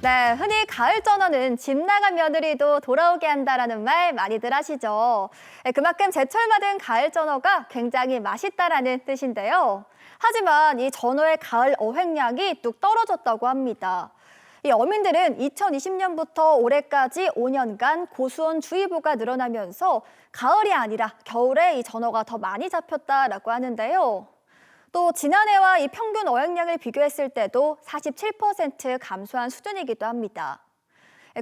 네, 흔히 가을 전어는 집 나간 며느리도 돌아오게 한다라는 말 많이들 하시죠. 그만큼 제철받은 가을 전어가 굉장히 맛있다라는 뜻인데요. 하지만 이 전어의 가을 어획량이 뚝 떨어졌다고 합니다. 이 어민들은 2020년부터 올해까지 5년간 고수온 주의보가 늘어나면서 가을이 아니라 겨울에 이 전어가 더 많이 잡혔다라고 하는데요. 또 지난해와 이 평균 어획량을 비교했을 때도 47% 감소한 수준이기도 합니다.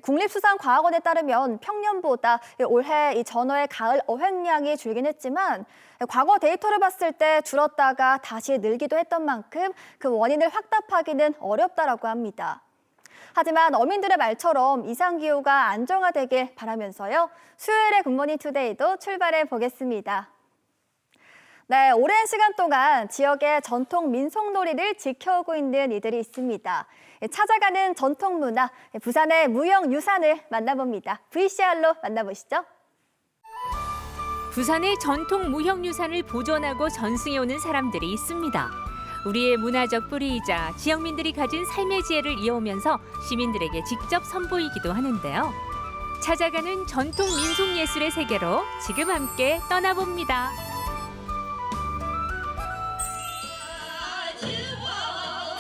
국립수산과학원에 따르면 평년보다 올해 이 전어의 가을 어획량이 줄긴 했지만 과거 데이터를 봤을 때 줄었다가 다시 늘기도 했던 만큼 그 원인을 확답하기는 어렵다라고 합니다. 하지만 어민들의 말처럼 이상기후가 안정화되길 바라면서요. 수요일의 굿모닝 투데이도 출발해 보겠습니다. 네, 오랜 시간 동안 지역의 전통 민속놀이를 지켜오고 있는 이들이 있습니다. 찾아가는 전통 문화, 부산의 무형유산을 만나봅니다. VCR로 만나보시죠. 부산의 전통 무형유산을 보존하고 전승해오는 사람들이 있습니다. 우리의 문화적 뿌리이자 지역민들이 가진 삶의 지혜를 이어오면서 시민들에게 직접 선보이기도 하는데요. 찾아가는 전통 민속예술의 세계로 지금 함께 떠나봅니다.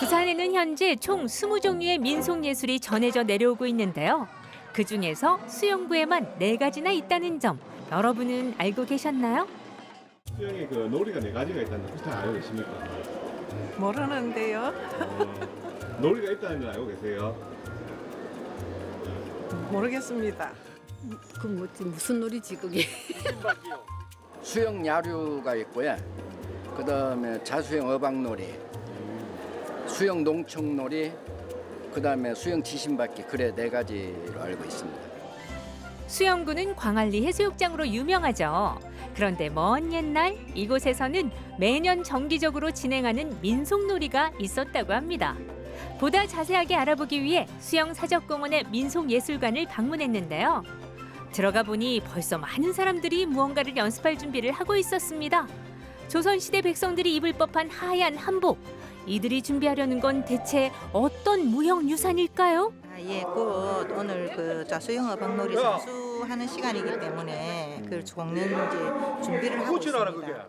부산에는 현재 총 20종류의 민속예술이 전해져 내려오고 있는데요. 그중에서 수영부에만 4가지나 있다는 점, 여러분은 알고 계셨나요? 수영에 그 놀이가 4가지가 있다는 거 잘 알고 계십니까? 모르는데요. 놀이가 있다는 걸 알고 계세요? 모르겠습니다. 그 무슨 놀이지 그게? 수영 야류가 있고요. 그다음에 자수형 어박놀이, 수영 농청놀이, 그다음에 수영 지심받기, 그래 4가지로 알고 있습니다. 수영구는 광안리 해수욕장으로 유명하죠. 그런데 먼 옛날 이곳에서는 매년 정기적으로 진행하는 민속놀이가 있었다고 합니다. 보다 자세하게 알아보기 위해 수영사적공원의 민속예술관을 방문했는데요. 들어가 보니 벌써 많은 사람들이 무언가를 연습할 준비를 하고 있었습니다. 조선시대 백성들이 입을 법한 하얀 한복. 이들이 준비하려는 건 대체 어떤 무형유산일까요? 예, 곧 오늘 자수영 어박놀이 선수하는 시간이기 때문에 그걸 족는 이제 준비를 하고 있습니다.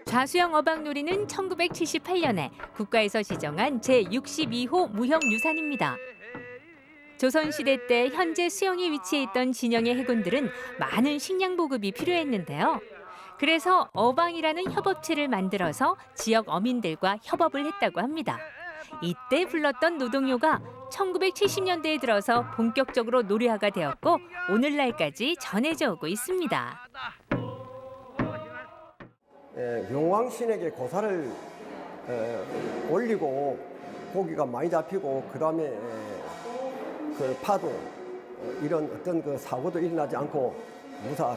좌수영 어박놀이는 1978년에 국가에서 지정한 제62호 무형유산입니다. 조선시대 때 현재 수영에 위치해 있던 진영의 해군들은 많은 식량 보급이 필요했는데요. 그래서 어방이라는 협업체를 만들어서 지역 어민들과 협업을 했다고 합니다. 이때 불렀던 노동요가 1970년대에 들어서 본격적으로 노래화가 되었고 오늘날까지 전해져 오고 있습니다. 용왕신에게 고사를 올리고 고기가 많이 잡히고 그다음에 그 파도 이런 어떤 그 사고도 일어나지 않고 무사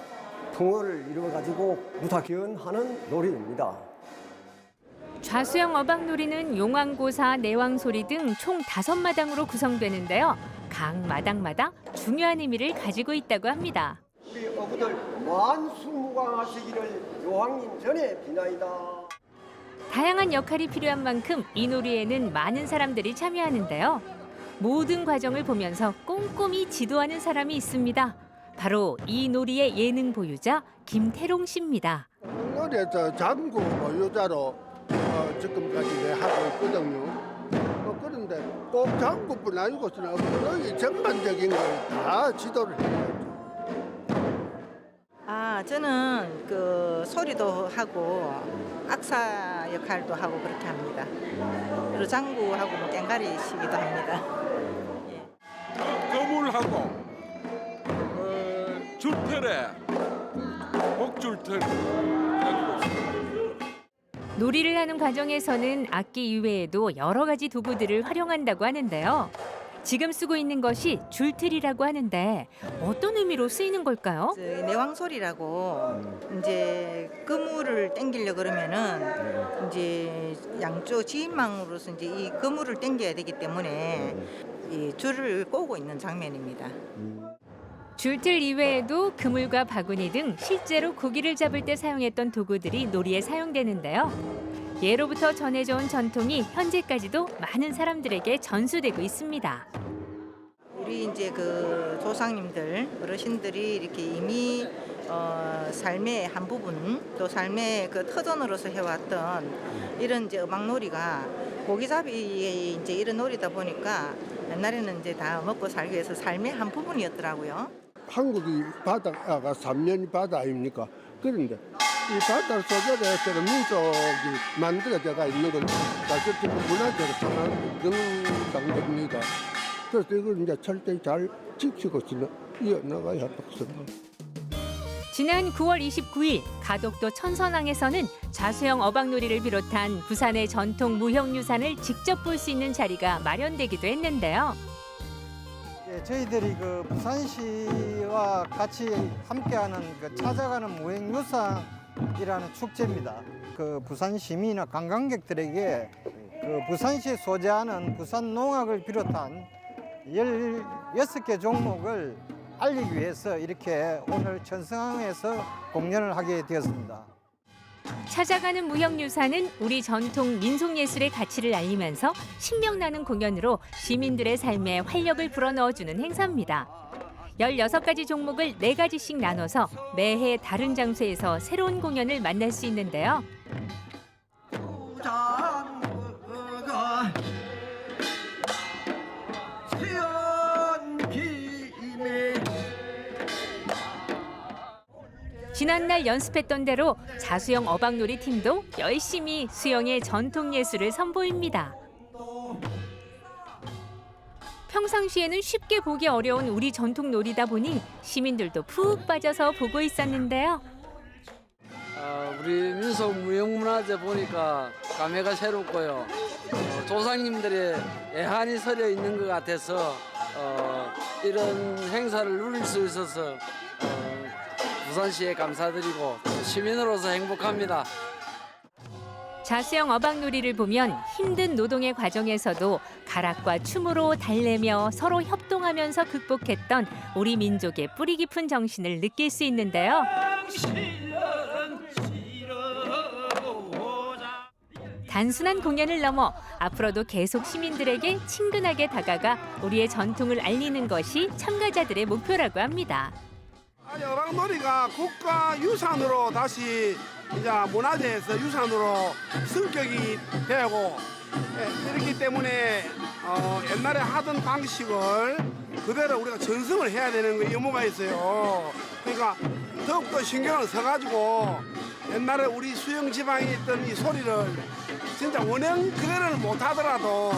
통로를 이루어가지고 무사견하는 놀이입니다. 좌수영 어박놀이는 용왕고사, 내왕소리 등 총 5마당으로 구성되는데요. 각 마당마다 중요한 의미를 가지고 있다고 합니다. 우리 어부들 만수무강하시기를 요왕님 전에 비나이다. 다양한 역할이 필요한 만큼 이 놀이에는 많은 사람들이 참여하는데요. 모든 과정을 보면서 꼼꼼히 지도하는 사람이 있습니다. 바로 이 놀이의 예능 보유자 김태롱 씨입니다. 놀이에서 장구 보유자로 지금까지 하고 있거든요. 그런데 꼭 장구뿐 아니고 놀이 전반적인 걸 다 지도를 해요. 저는 그 소리도 하고 악사 역할도 하고 그렇게 합니다. 그리고 장구하고 뭐 깽가리시기도 합니다. 거물하고 줄틀에 목줄틀 가지고 있습니다. 놀이를 하는 과정에서는 악기 이외에도 여러 가지 도구들을 활용한다고 하는데요. 지금 쓰고 있는 것이 줄틀이라고 하는데 어떤 의미로 쓰이는 걸까요? 내왕소리라고 이제 그물을 당기려 그러면은 이제 양쪽 지인망으로서 이제 이 그물을 당겨야 되기 때문에 이 줄을 꼬고 있는 장면입니다. 줄틀 이외에도 그물과 바구니 등 실제로 고기를 잡을 때 사용했던 도구들이 놀이에 사용되는데요. 예로부터 전해져 온 전통이 현재까지도 많은 사람들에게 전수되고 있습니다. 우리 이제 그 조상님들, 어르신들이 이렇게 이미 삶의 한 부분, 또 삶의 그 터전으로서 해왔던 이런 이제 음악놀이가 고기잡이의 이제 이런 놀이다 보니까 옛날에는 이제 다 먹고 살기 위해서 삶의 한 부분이었더라고요. 한국이 바다가 삼면이 바다 아닙니까? 그런데 이 바다 속에서 민족이 만들어져가 있는 건 사실 문화적으로 상당한 정상입니다. 그래서 이걸 이제 철저히 잘 지키고서는 이어나가야 하겠습니다. 지난 9월 29일 가덕도 천선항에서는 자수형 어박놀이를 비롯한 부산의 전통 무형유산을 직접 볼 수 있는 자리가 마련되기도 했는데요. 예, 저희들이 그 부산시와 같이 함께하는 그 찾아가는 무형유산이라는 축제입니다. 그 부산 시민이나 관광객들에게 그 부산시에 소재하는 부산 농악을 비롯한 16개 종목을 알리기 위해서 이렇게 오늘 천성항에서 공연을 하게 되었습니다. 찾아가는 무형유산은 우리 전통 민속예술의 가치를 알리면서 신명나는 공연으로 시민들의 삶에 활력을 불어넣어주는 행사입니다. 16가지 종목을 4가지씩 나눠서 매해 다른 장소에서 새로운 공연을 만날 수 있는데요. 지난날 연습했던 대로 자수형 어박놀이 팀도 열심히 수영의 전통 예술을 선보입니다. 평상시에는 쉽게 보기 어려운 우리 전통 놀이다 보니 시민들도 푹 빠져서 보고 있었는데요. 우리 민속 무형문화재 보니까 감회가 새롭고요. 조상님들의 애환이 서려 있는 것 같아서 이런 행사를 누릴 수 있어서 부산시에 감사드리고 시민으로서 행복합니다. 자수형 어박놀이를 보면 힘든 노동의 과정에서도 가락과 춤으로 달래며 서로 협동하면서 극복했던 우리 민족의 뿌리 깊은 정신을 느낄 수 있는데요. 단순한 공연을 넘어 앞으로도 계속 시민들에게 친근하게 다가가 우리의 전통을 알리는 것이 참가자들의 목표라고 합니다. 어박놀이가 국가유산으로 다시 이제 문화재에서 유산으로 승격이 되고 이렇기 때문에 옛날에 하던 방식을 그대로 우리가 전승을 해야 되는 거 의무가 있어요. 그러니까 더욱더 신경을 써가지고 옛날에 우리 수영 지방에 있던 이 소리를 진짜 원형 그대로는 못하더라도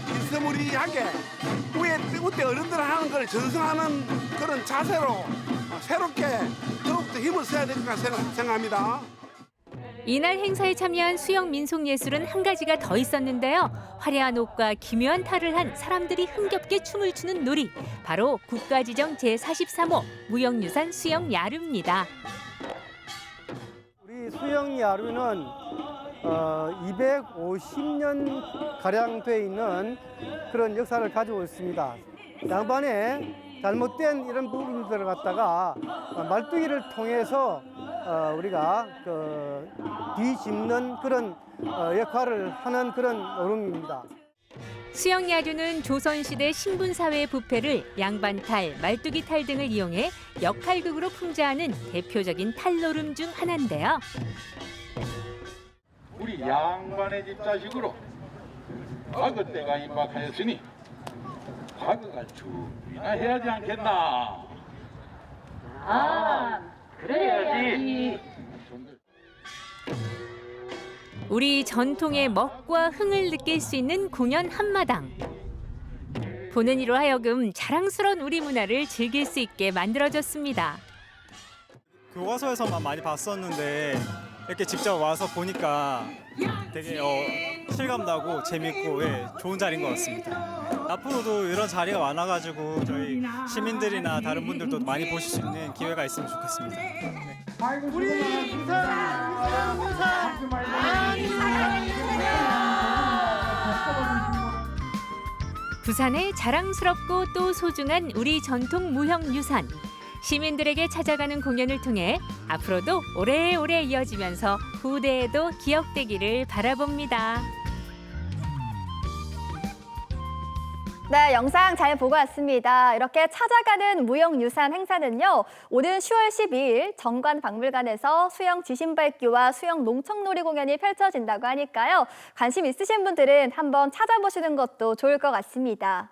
일서무리하게 그때 어른들 하는 걸 전승하는 그런 자세로 새롭게 더욱더 힘을 써야 될 것 생각합니다. 이날 행사에 참여한 수영 민속예술은 한 가지가 더 있었는데요. 화려한 옷과 기묘한 탈을 한 사람들이 흥겹게 춤을 추는 놀이. 바로 국가지정 제43호 무형유산 수영 야루입니다. 우리 수영 야루는 250년 가량 돼 있는 그런 역사를 가지고 있습니다. 양반에 잘못된 이런 부분들을 갖다가 말뚝이를 통해서 우리가 뒤집는 그런 역할을 하는 그런 노름입니다. 수영야류는 조선시대 신분사회의 부패를 양반탈, 말뚝이탈 등을 이용해 역할극으로 풍자하는 대표적인 탈노름 중 하나인데요. 우리 양반의 집 자식으로 과거 때가 임박하였으니 과거가 준비나 해야지 않겠나? 그래야지. 우리 전통의 멋과 흥을 느낄 수 있는 공연 한마당. 보는 이로 하여금 자랑스러운 우리 문화를 즐길 수 있게 만들어졌습니다. 교과서에서만 많이 봤었는데 이렇게 직접 와서 보니까 되게 실감나고 재밌고 좋은 자리인 것 같습니다. 앞으로도 이런 자리가 많아가지고 저희 시민들이나 다른 분들도 많이 보실 수 있는 기회가 있으면 좋겠습니다. 우리 부산의 자랑스럽고 또 소중한 우리 전통 무형유산. 시민들에게 찾아가는 공연을 통해 앞으로도 오래오래 이어지면서 후대에도 기억되기를 바라봅니다. 네, 영상 잘 보고 왔습니다. 이렇게 찾아가는 무형유산 행사는요, 오는 10월 12일 정관박물관에서 수영 지신밟기와 수영 농청놀이 공연이 펼쳐진다고 하니까요. 관심 있으신 분들은 한번 찾아보시는 것도 좋을 것 같습니다.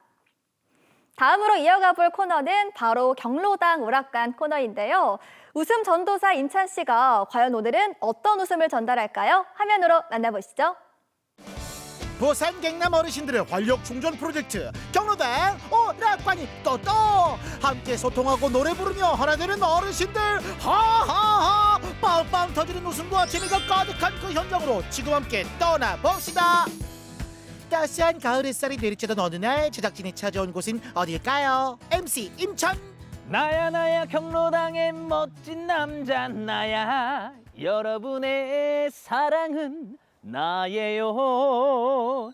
다음으로 이어가 볼 코너는 바로 경로당 오락관 코너인데요. 웃음 전도사 임찬 씨가 과연 오늘은 어떤 웃음을 전달할까요? 화면으로 만나보시죠. 부산 경남 어르신들의 활력 충전 프로젝트 경로당 오락관이 또 함께 소통하고 노래 부르며 하나 되는 어르신들 하하하 빵빵 터지는 웃음과 재미가 가득한 그 현장으로 지금 함께 떠나봅시다. 따스한 가을 햇살이 내리쬐던 어느 날 제작진이 찾아온 곳은 어딜까요? MC 임찬. 나야 경로당의 멋진 남자 나야 여러분의 사랑은 나예요.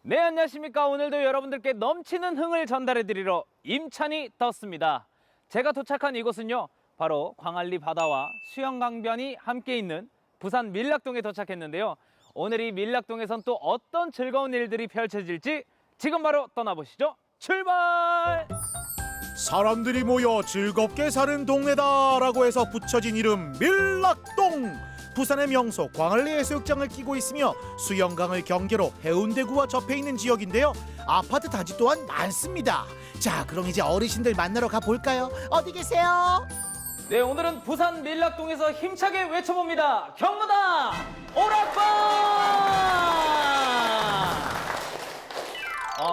네, 안녕하십니까. 오늘도 여러분들께 넘치는 흥을 전달해드리러 임찬이 떴습니다. 제가 도착한 이곳은요, 바로 광안리 바다와 수영강변이 함께 있는 부산 밀락동에 도착했는데요. 오늘 이 밀락동에선 또 어떤 즐거운 일들이 펼쳐질지 지금 바로 떠나보시죠. 출발! 사람들이 모여 즐겁게 사는 동네다라고 해서 붙여진 이름 밀락동. 부산의 명소 광안리 해수욕장을 끼고 있으며 수영강을 경계로 해운대구와 접해 있는 지역인데요. 아파트 단지 또한 많습니다. 자, 그럼 이제 어르신들 만나러 가볼까요? 어디 계세요? 네, 오늘은 부산 밀락동에서 힘차게 외쳐봅니다. 경로당 오락관!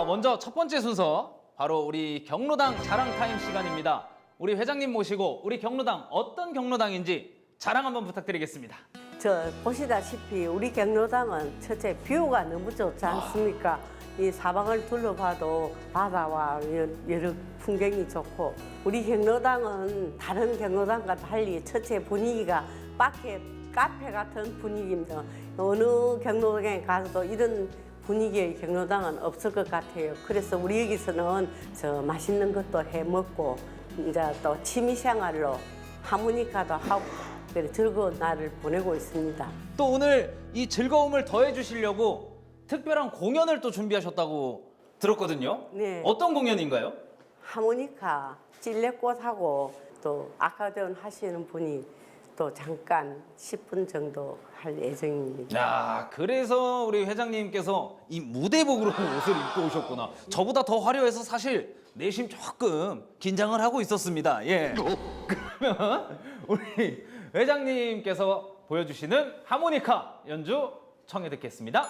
먼저 첫 번째 순서 바로 우리 경로당 자랑 타임 시간입니다. 우리 회장님 모시고 우리 경로당 어떤 경로당인지 자랑 한번 부탁드리겠습니다. 보시다시피 우리 경로당은 첫째 뷰가 너무 좋지 않습니까? 이 사방을 둘러봐도 바다와 여러 풍경이 좋고, 우리 경로당은 다른 경로당과 달리 첫째 분위기가 밖에 카페 같은 분위기입니다. 어느 경로당에 가서도 이런 분위기의 경로당은 없을 것 같아요. 그래서 우리 여기서는 맛있는 것도 해 먹고 이제 또 취미생활로 하모니카도 하고 즐거운 날을 보내고 있습니다. 또 오늘 이 즐거움을 더해주시려고 특별한 공연을 또 준비하셨다고 들었거든요. 네. 어떤 공연인가요? 하모니카, 찔레꽃하고 또 아카데온 하시는 분이 또 잠깐 10분 정도 할 예정입니다. 야, 그래서 우리 회장님께서 이 무대복으로 옷을 입고 오셨구나. 저보다 더 화려해서 사실 내심 조금 긴장을 하고 있었습니다. 예. 그러면 우리 회장님께서 보여주시는 하모니카 연주 청해 듣겠습니다.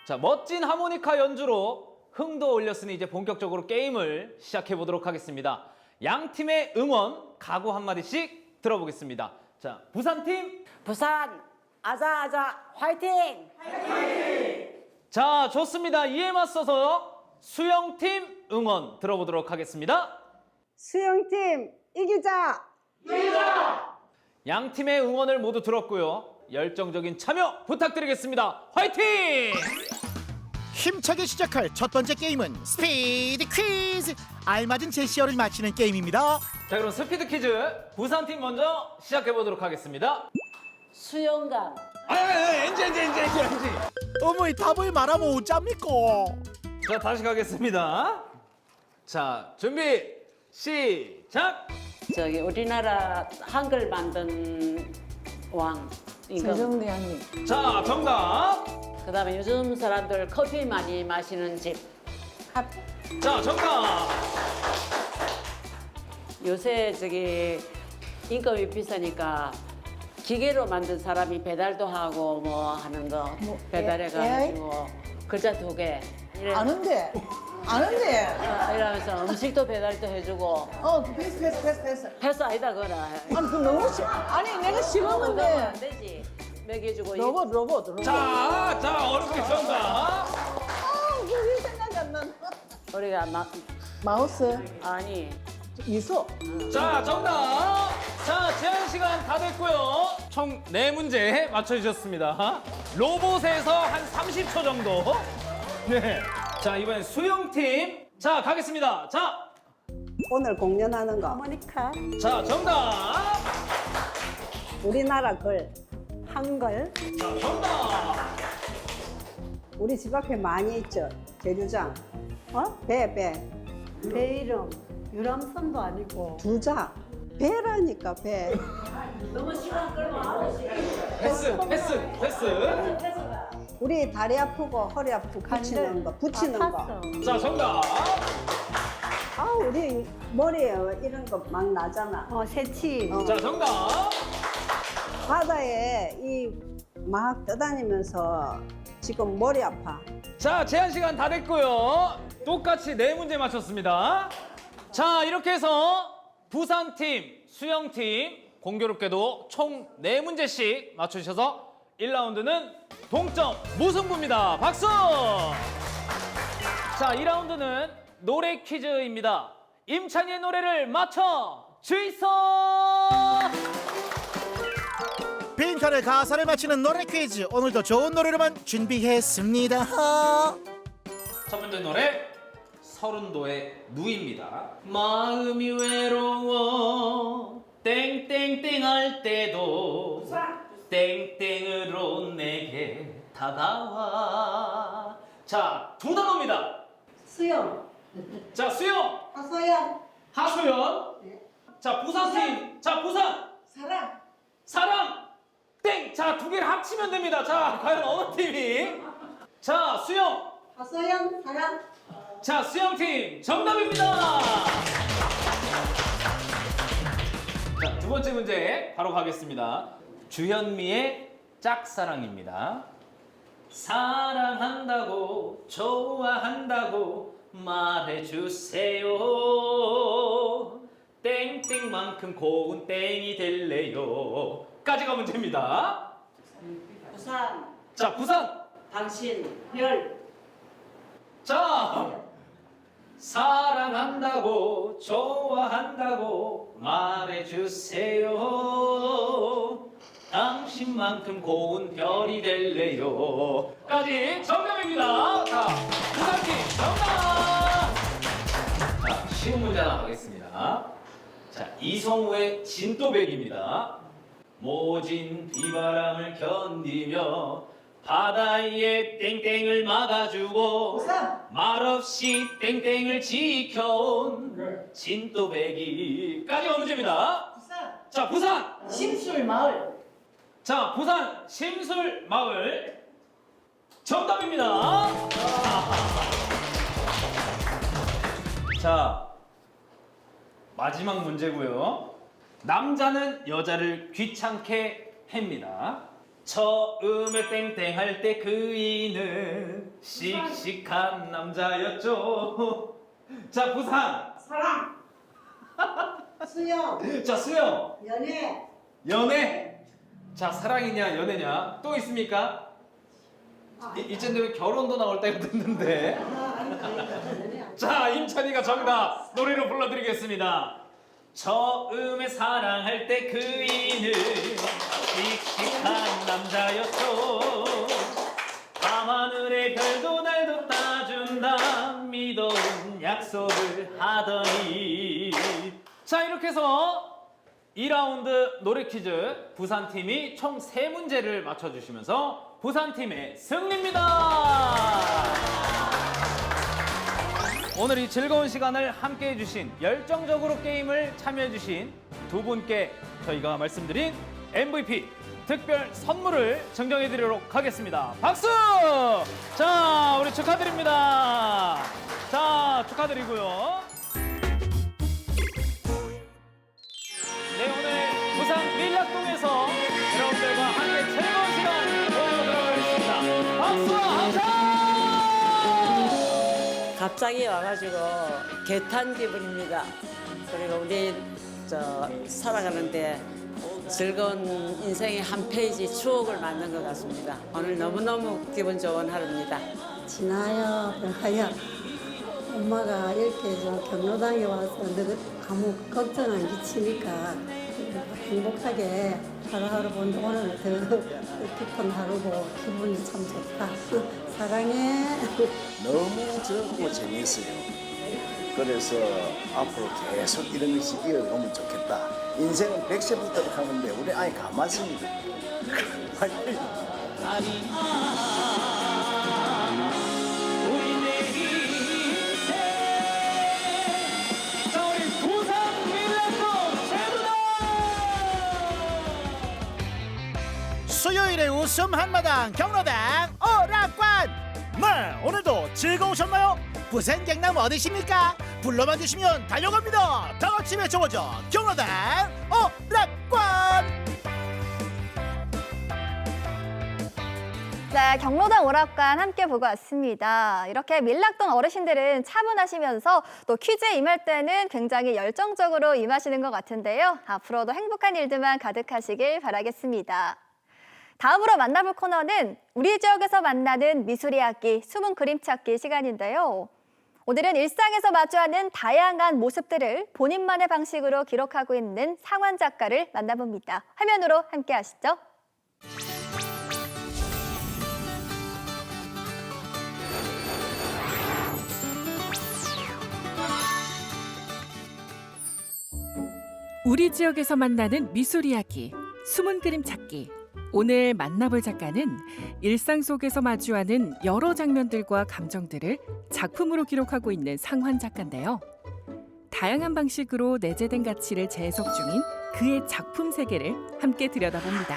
자, 멋진 하모니카 연주로 흥도 올렸으니 이제 본격적으로 게임을 시작해 보도록 하겠습니다. 양 팀의 응원 각오 한마디씩 들어보겠습니다. 자, 부산팀. 부산 아자아자 화이팅! 화이팅! 자, 좋습니다. 이에 맞서서 수영팀 응원 들어보도록 하겠습니다. 수영팀 이기자! 이기자! 양 팀의 응원을 모두 들었고요. 열정적인 참여 부탁드리겠습니다. 화이팅! 힘차게 시작할 첫 번째 게임은 스피드 퀴즈. 알맞은 제시어를 맞히는 게임입니다. 자, 그럼 스피드 퀴즈 부산팀 먼저 시작해 보도록 하겠습니다. 수영강. 엔지. 어머니 답을 말하면 어쩝니까? 자, 다시 가겠습니다. 자, 준비 시작. 우리나라 한글 만든 왕 세종대왕님. 자, 정답. 그다음에 요즘 사람들 커피 많이 마시는 집. 자, 정답. 요새 인건비 비싸니까 기계로 만든 사람이 배달도 하고 뭐 하는 거 배달해가지고 글자 2개. 아는데. 이러면서 음식도 배달도 해주고. 패스. 패스 아니다 그거라. 아니 그 너무 내가 싫었는데. 안 되지. 먹여주고. 로봇. 자, 어렵게 정답. 그게 생각이 안 난다. 우리가 마우스. 아니 이소. 자, 정답. 자, 제한 시간 다 됐고요. 총 4문제 맞춰주셨습니다. 로봇에서 한 30초 정도. 네. 자, 이번엔 수영팀. 자, 가겠습니다. 자, 오늘 공연하는 거. 하모니카. 자, 정답. 우리나라 글. 한글. 자, 정답. 우리 집 앞에 많이 있죠. 계류장. 배. 배 이름. 유람선도 아니고. 두자. 배라니까 배. 너무 시간 끌면 패스. 우리 다리 아프고 허리 아프고 붙이는 거. 붙이는 거. 자, 정답. 우리 머리에 이런 거 막 나잖아. 새치. 자, 정답. 바다에 이 막 떠다니면서 지금 머리 아파. 자, 제한 시간 다 됐고요. 똑같이 4문제 맞췄습니다. 자, 이렇게 해서 부산팀, 수영팀 공교롭게도 총 4문제씩 맞추셔서 1라운드는 동점 무승부입니다. 박수! 자, 2라운드는 노래 퀴즈입니다. 임찬희의 노래를 맞춰 주이소! 빈칸의 가사를 맞히는 노래 퀴즈. 오늘도 좋은 노래로만 준비했습니다. 첫 번째 노래 서른도의 누입니다. 마음이 외로워 땡땡땡 할 때도 땡땡으로 내게 다가와. 자, 2단어입니다. 수영. 자, 수영. 하소연. 하수연. 자, 부산팀. 자, 부산. 사랑. 땡. 자, 2개를 합치면 됩니다. 자, 과연 어느 팀이? 자, 수영. 하소연. 사랑. 자, 수영팀 정답입니다. 자, 2번째 문제 바로 가겠습니다. 주현미의 짝사랑입니다. 사랑한다고 좋아한다고 말해주세요. 땡땡만큼 고운 땡이 될래요. 까지가 문제입니다. 부산. 자, 부산. 당신. 별. 자, 사랑한다고 좋아한다고 말해주세요. 당신만큼 고운 별이 될래요. 까지 정답입니다. 자, 부산팀 정답. 자, 쉬운 문제 하나 가겠습니다. 자, 이성우의 진또배기입니다. 모진 비바람을 견디며 바다에 땡땡을 막아주고 말없이 땡땡을 지켜온 진또배기까지가 문제입니다. 자, 부산 심술마을. 자, 부산 심술마을 정답입니다. 자, 마지막 문제고요. 남자는 여자를 귀찮게 합니다. 처음에 땡땡할 때 그이는 씩씩한 남자였죠. 자, 부산 사랑. 수영. 자, 수영. 연애. 자, 사랑이냐 연애냐 또 있습니까? 이쯤 되면 결혼도 나올 때가 됐는데. 자, 임찬희가 정답 노래로 불러드리겠습니다. 처음에 사랑할 때 그이는 씩씩한 남자였죠. 밤하늘의 별도 날도 따준다 믿어온 약속을 하더니. 자, 이렇게 해서 2라운드 노래 퀴즈 부산팀이 총 3문제를 맞춰주시면서 부산팀의 승리입니다. 오늘 이 즐거운 시간을 함께 해주신, 열정적으로 게임을 참여해주신 2분께 저희가 말씀드린 MVP 특별 선물을 증정해드리도록 하겠습니다. 박수! 자, 우리 축하드립니다. 자, 축하드리고요. 네, 오늘 부산 밀락동에서 여러분들과 함께 즐거운 시간 보내보도록 하겠습니다. 박수와 함성! 갑자기 와가지고 개탄 기분입니다. 그리고 우리 살아가는데 즐거운 인생의 한 페이지 추억을 만든 것 같습니다. 오늘 너무너무 기분 좋은 하루입니다. 지나요, 하여 엄마가 이렇게 경로당에 와서 아무 걱정 안 끼치니까 행복하게 하루하루 보는데 오늘 더 깊은 하루고 기분이 참 좋다. 사랑해. 너무 즐겁고 재미있어요. 그래서 앞으로 계속 이런 것이 이어오면 좋겠다. 인생은 100세부터 하는데 우리 아예 가만습니다. 화이팅! 수요일의 웃음 한마당 경로당 오락관. 네, 오늘도 즐거우셨나요? 부산 경남 어디십니까? 불러만 주시면 달려갑니다. 다 같이 외쳐보죠. 경로당 오락관. 네, 경로당 오락관 함께 보고 왔습니다. 이렇게 밀락동 어르신들은 차분하시면서 또 퀴즈에 임할 때는 굉장히 열정적으로 임하시는 것 같은데요. 앞으로도 행복한 일들만 가득하시길 바라겠습니다. 다음으로 만나볼 코너는 우리 지역에서 만나는 미술 이야기, 숨은 그림 찾기 시간인데요. 오늘은 일상에서 마주하는 다양한 모습들을 본인만의 방식으로 기록하고 있는 상환 작가를 만나봅니다. 화면으로 함께 하시죠. 우리 지역에서 만나는 미술 이야기, 숨은 그림 찾기. 오늘 만나볼 작가는 일상 속에서 마주하는 여러 장면들과 감정들을 작품으로 기록하고 있는 상환 작가인데요. 다양한 방식으로 내재된 가치를 재해석 중인 그의 작품 세계를 함께 들여다봅니다.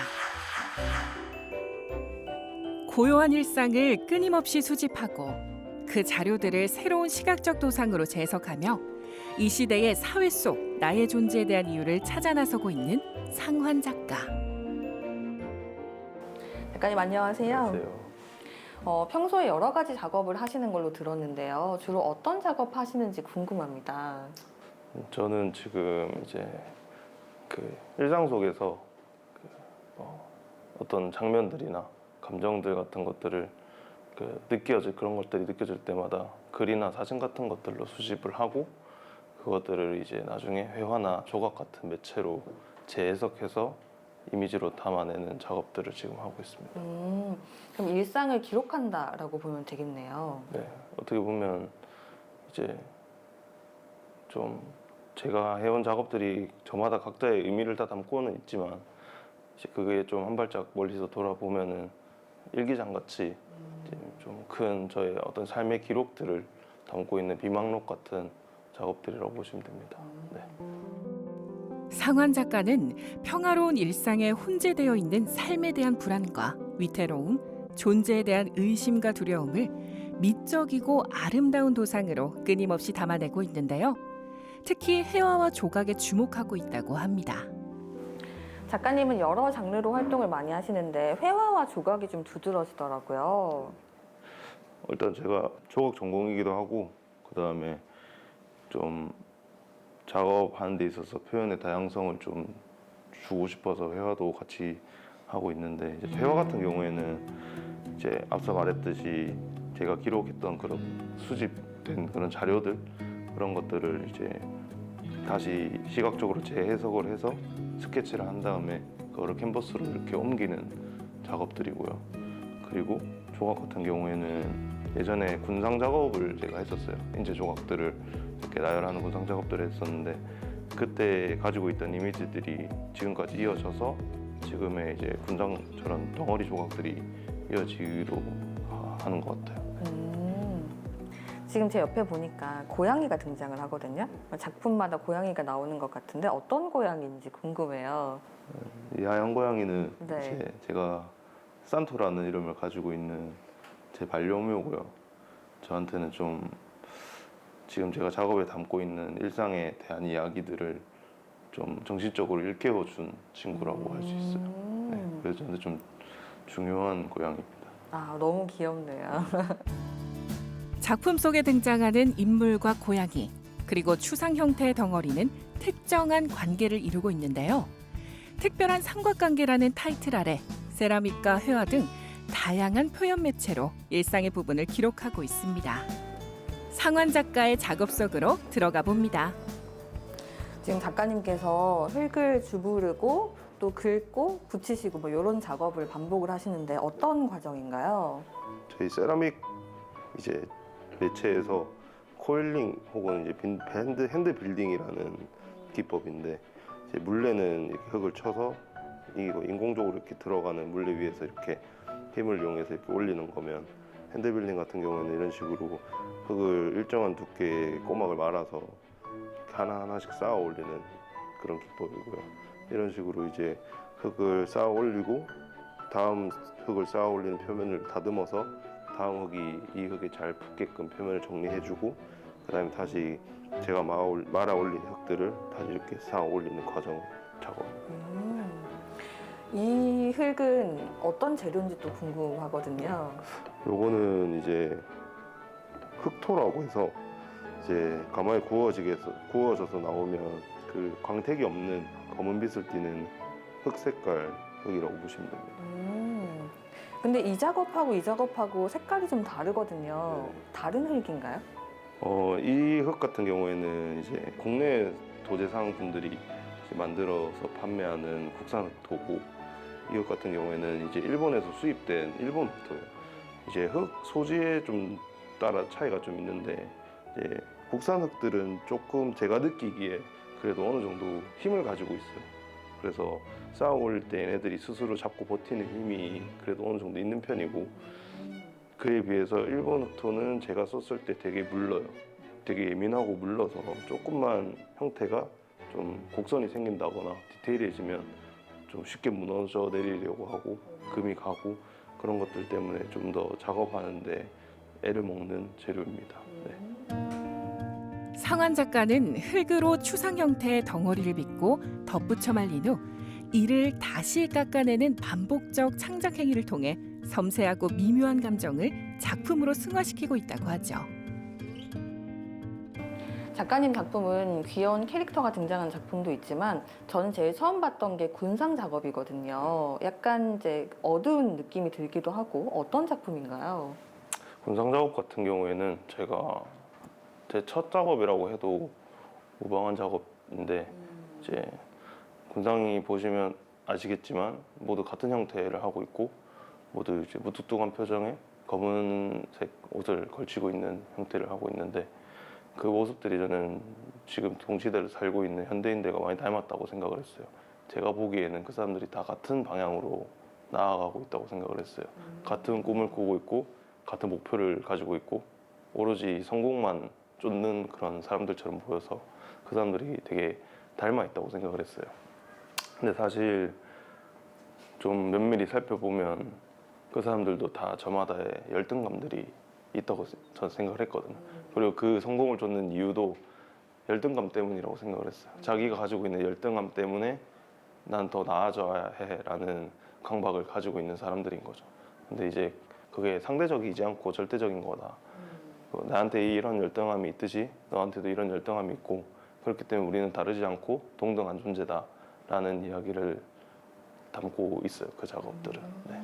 고요한 일상을 끊임없이 수집하고 그 자료들을 새로운 시각적 도상으로 재해석하며 이 시대의 사회 속 나의 존재에 대한 이유를 찾아 나서고 있는 상환 작가. 작가님 안녕하세요. 평소에 여러 가지 작업을 하시는 걸로 들었는데요. 주로 어떤 작업 하시는지 궁금합니다. 저는 지금 이제 그 일상 속에서 어떤 장면들이나 감정들 같은 것들을 그런 것들이 느껴질 때마다 글이나 사진 같은 것들로 수집을 하고 그것들을 이제 나중에 회화나 조각 같은 매체로 재해석해서 이미지로 담아내는 작업들을 지금 하고 있습니다. 그럼 일상을 기록한다라고 보면 되겠네요. 네, 어떻게 보면 이제 좀 제가 해온 작업들이 저마다 각자의 의미를 다 담고는 있지만 이제 그게 좀 한 발짝 멀리서 돌아보면은 일기장 같이 좀 큰 저의 어떤 삶의 기록들을 담고 있는 비망록 같은 작업들이라고 보시면 됩니다. 네. 상환 작가는 평화로운 일상에 혼재되어 있는 삶에 대한 불안과 위태로움, 존재에 대한 의심과 두려움을 미적이고 아름다운 도상으로 끊임없이 담아내고 있는데요. 특히 회화와 조각에 주목하고 있다고 합니다. 작가님은 여러 장르로 활동을 많이 하시는데 회화와 조각이 좀 두드러지더라고요. 일단 제가 조각 전공이기도 하고 그다음에 좀 작업하는 데 있어서 표현의 다양성을 좀 주고 싶어서 회화도 같이 하고 있는데 이제 회화 같은 경우에는 이제 앞서 말했듯이 제가 기록했던 그런 수집된 그런 자료들 그런 것들을 이제 다시 시각적으로 재해석을 해서 스케치를 한 다음에 그거를 캔버스로 이렇게 옮기는 작업들이고요. 그리고 조각 같은 경우에는 예전에 군상 작업을 제가 했었어요. 인체 조각들을 이렇게 나열하는 군상 작업들을 했었는데 그때 가지고 있던 이미지들이 지금까지 이어져서 지금의 이제 군상 저런 덩어리 조각들이 이어지기도 하는 것 같아요. 지금 제 옆에 보니까 고양이가 등장을 하거든요. 작품마다 고양이가 나오는 것 같은데 어떤 고양이인지 궁금해요. 이 하얀 고양이는 네. 이제 제가 산토라는 이름을 가지고 있는 제 반려묘고요. 저한테는 좀 지금 제가 작업에 담고 있는 일상에 대한 이야기들을 좀 정신적으로 일깨워준 친구라고 할 수 있어요. 네, 그래서 저한테 좀 중요한 고양이입니다. 아, 너무 귀엽네요. 작품 속에 등장하는 인물과 고양이, 그리고 추상 형태의 덩어리는 특정한 관계를 이루고 있는데요. 특별한 삼각관계라는 타이틀 아래 세라믹과 회화 등 다양한 표현 매체로 일상의 부분을 기록하고 있습니다. 상환 작가의 작업 속으로 들어가 봅니다. 지금 작가님께서 흙을 주부르고 또 긁고 붙이시고 뭐 이런 작업을 반복을 하시는데 어떤 과정인가요? 저희 세라믹 이제 매체에서 코일링 혹은 이제 핸드 빌딩이라는 기법인데 이제 물레는 이렇게 흙을 쳐서 이거 인공적으로 이렇게 들어가는 물레 위에서 이렇게 힘을 이용해서 이렇게 올리는 거면 핸드 빌딩 같은 경우는 이런 식으로 흙을 일정한 두께의 꼬막을 말아서 하나하나씩 쌓아 올리는 그런 기법이고요. 이런 식으로 이제 흙을 쌓아 올리고 다음 흙을 쌓아 올리는 표면을 다듬어서 다음 흙이 이 흙에 잘 붙게끔 표면을 정리해주고 그다음에 다시 제가 말아 올린 흙들을 다시 이렇게 쌓아 올리는 과정 작업. 이 흙은 어떤 재료인지 또 궁금하거든요. 요거는 이제 흑토라고 해서 이제 가마에 구워져서 나오면 그 광택이 없는 검은 빛을 띠는 흑 색깔 흙이라고 보시면 됩니다. 근데 이 작업하고 색깔이 좀 다르거든요. 다른 흙인가요? 이 흙 같은 경우에는 이제 국내 도제상 분들이 이제 만들어서 판매하는 국산 흙토고 이 흙 같은 경우에는 이제 일본에서 수입된 일본 흙토예요. 이제 흙 소재에 좀 따라 차이가 좀 있는데 이제 국산 흙들은 조금 제가 느끼기에 그래도 어느 정도 힘을 가지고 있어요. 그래서 쌓아 올릴 때 얘네들이 스스로 잡고 버티는 힘이 그래도 어느 정도 있는 편이고 그에 비해서 일본 흙토는 제가 썼을 때 되게 물러요. 되게 예민하고 물러서 조금만 형태가 좀 곡선이 생긴다거나 디테일해지면 좀 쉽게 무너져 내리려고 하고 금이 가고 그런 것들 때문에 좀 더 작업하는데 애를 먹는 재료입니다. 네. 상환 작가는 흙으로 추상 형태의 덩어리를 빚고 덧붙여 말린 후 이를 다시 깎아내는 반복적 창작 행위를 통해 섬세하고 미묘한 감정을 작품으로 승화시키고 있다고 하죠. 작가님 작품은 귀여운 캐릭터가 등장하는 작품도 있지만 저는 제일 처음 봤던 게 군상 작업이거든요. 약간 이제 어두운 느낌이 들기도 하고 어떤 작품인가요? 군상 작업 같은 경우에는 제가 제 첫 작업이라고 해도 무방한 작업인데 이제 군상이 보시면 아시겠지만 모두 같은 형태를 하고 있고 모두 이제 무뚝뚝한 표정에 검은색 옷을 걸치고 있는 형태를 하고 있는데 그 모습들이 저는 지금 동시대를 살고 있는 현대인들과 많이 닮았다고 생각을 했어요. 제가 보기에는 그 사람들이 다 같은 방향으로 나아가고 있다고 생각을 했어요. 같은 꿈을 꾸고 있고 같은 목표를 가지고 있고 오로지 성공만 쫓는 그런 사람들처럼 보여서 그 사람들이 되게 닮아 있다고 생각을 했어요. 근데 사실 좀 면밀히 살펴보면 그 사람들도 다 저마다의 열등감들이 있다고 저는 생각을 했거든요. 그리고 그 성공을 쫓는 이유도 열등감 때문이라고 생각을 했어요. 자기가 가지고 있는 열등감 때문에 난 더 나아져야 해라는 강박을 가지고 있는 사람들인 거죠. 근데 이제 그게 상대적이지 않고 절대적인 거다. 나한테 이런 열등감이 있듯이 너한테도 이런 열등감이 있고 그렇기 때문에 우리는 다르지 않고 동등한 존재다라는 이야기를 담고 있어요. 그 작업들은. 네.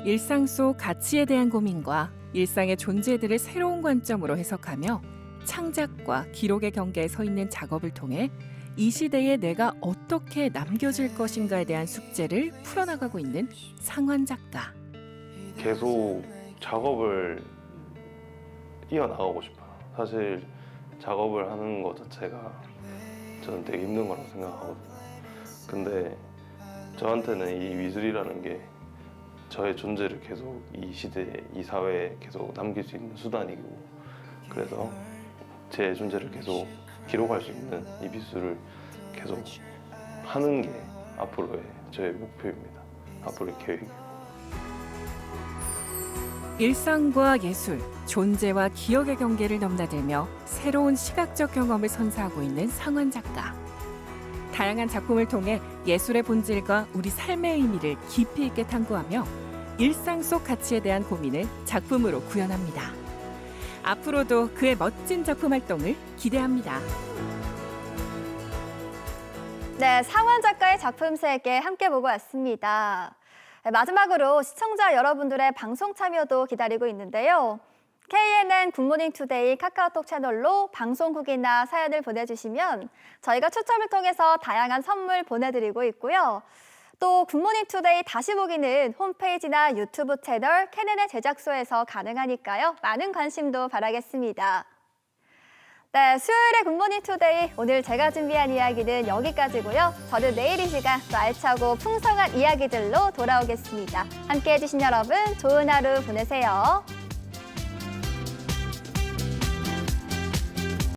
일상 속 가치에 대한 고민과 일상의 존재들을 새로운 관점으로 해석하며 창작과 기록의 경계에 서 있는 작업을 통해 이 시대에 내가 어떻게 남겨질 것인가에 대한 숙제를 풀어나가고 있는 상환 작가. 계속 작업을 이어나가고 싶어요. 사실 작업을 하는 것 자체가 저는 되게 힘든 거라고 생각하거든요. 근데 저한테는 이 미술이라는 게 저의 존재를 계속 이 시대에, 이 사회에 계속 남길 수 있는 수단이고 그래서 제 존재를 계속 기록할 수 있는 이 미술을 계속 하는 게 앞으로의 저의 목표입니다. 앞으로의 계획이고. 일상과 예술, 존재와 기억의 경계를 넘나들며 새로운 시각적 경험을 선사하고 있는 상환 작가. 다양한 작품을 통해 예술의 본질과 우리 삶의 의미를 깊이 있게 탐구하며 일상 속 가치에 대한 고민을 작품으로 구현합니다. 앞으로도 그의 멋진 작품 활동을 기대합니다. 네, 상환 작가의 작품 세계 함께 보고 왔습니다. 마지막으로 시청자 여러분들의 방송 참여도 기다리고 있는데요. KNN 굿모닝 투데이 카카오톡 채널로 방송국이나 사연을 보내주시면 저희가 추첨을 통해서 다양한 선물 보내드리고 있고요. 또 굿모닝 투데이 다시 보기는 홈페이지나 유튜브 채널 KNN의 제작소에서 가능하니까요. 많은 관심도 바라겠습니다. 네, 수요일의 굿모닝 투데이 오늘 제가 준비한 이야기는 여기까지고요. 저는 내일 이 시간 또 알차고 풍성한 이야기들로 돌아오겠습니다. 함께해 주신 여러분 좋은 하루 보내세요.